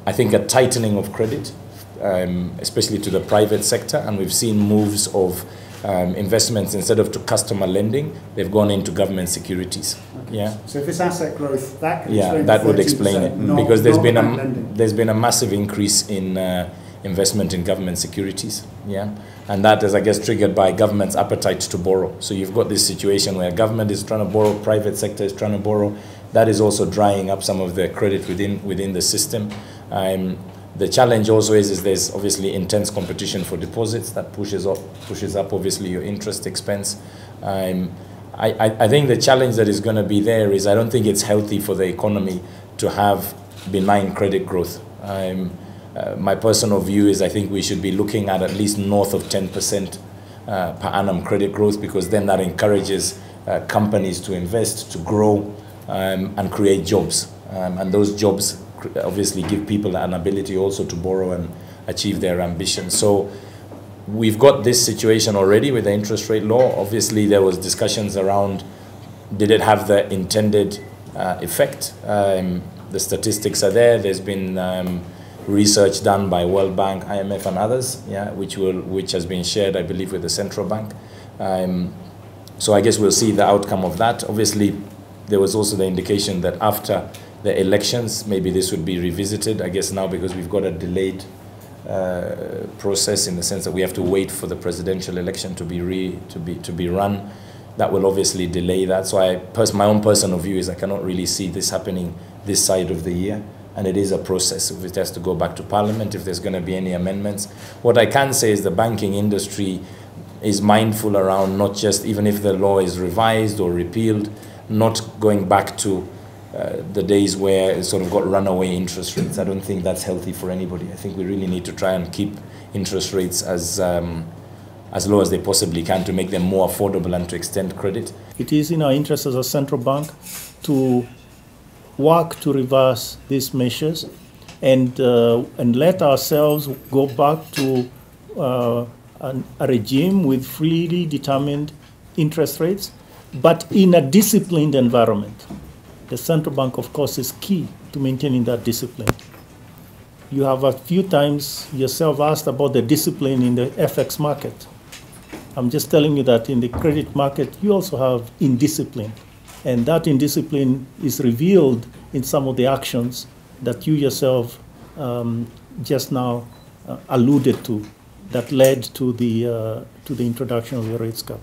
I think, a tightening of credit, especially to the private sector, and we've seen moves of investments, instead of to customer lending, they've gone into government securities. Okay. Yeah. So if it's asset growth, that could explain that would explain it, because there's been a massive increase in investment in government securities. Yeah. And that is, I guess, triggered by government's appetite to borrow. So you've got this situation where government is trying to borrow, private sector is trying to borrow. That is also drying up some of the credit within the system. The challenge also is there's obviously intense competition for deposits that pushes up obviously your interest expense. I think the challenge that is going to be there is, I don't think it's healthy for the economy to have benign credit growth. My personal view is I think we should be looking at least north of 10% per annum credit growth, because then that encourages companies to invest, to grow, and create jobs. And those jobs obviously give people an ability also to borrow and achieve their ambitions. So we've got this situation already with the interest rate law. Obviously there was discussions around, did it have the intended effect? The statistics are there. There's been research done by World Bank, IMF and others, yeah, which has been shared, I believe, with the central bank. So I guess we'll see the outcome of that. Obviously there was also the indication that after the elections, maybe this would be revisited, I guess now, because we've got a delayed process, in the sense that we have to wait for the presidential election to be run. That will obviously delay that. So my own personal view is I cannot really see this happening this side of the year, and it is a process. If it has to go back to Parliament, if there's going to be any amendments. What I can say is the banking industry is mindful around, not just, even if the law is revised or repealed, not going back to the days where it sort of got runaway interest rates. I don't think that's healthy for anybody. I think we really need to try and keep interest rates as low as they possibly can, to make them more affordable and to extend credit. It is in our interest as a central bank to work to reverse these measures and let ourselves go back to a regime with freely determined interest rates, but in a disciplined environment. The central bank, of course, is key to maintaining that discipline. You have a few times yourself asked about the discipline in the FX market. I'm just telling you that in the credit market, you also have indiscipline. And that indiscipline is revealed in some of the actions that you yourself just now alluded to, that led to the introduction of the rates cap.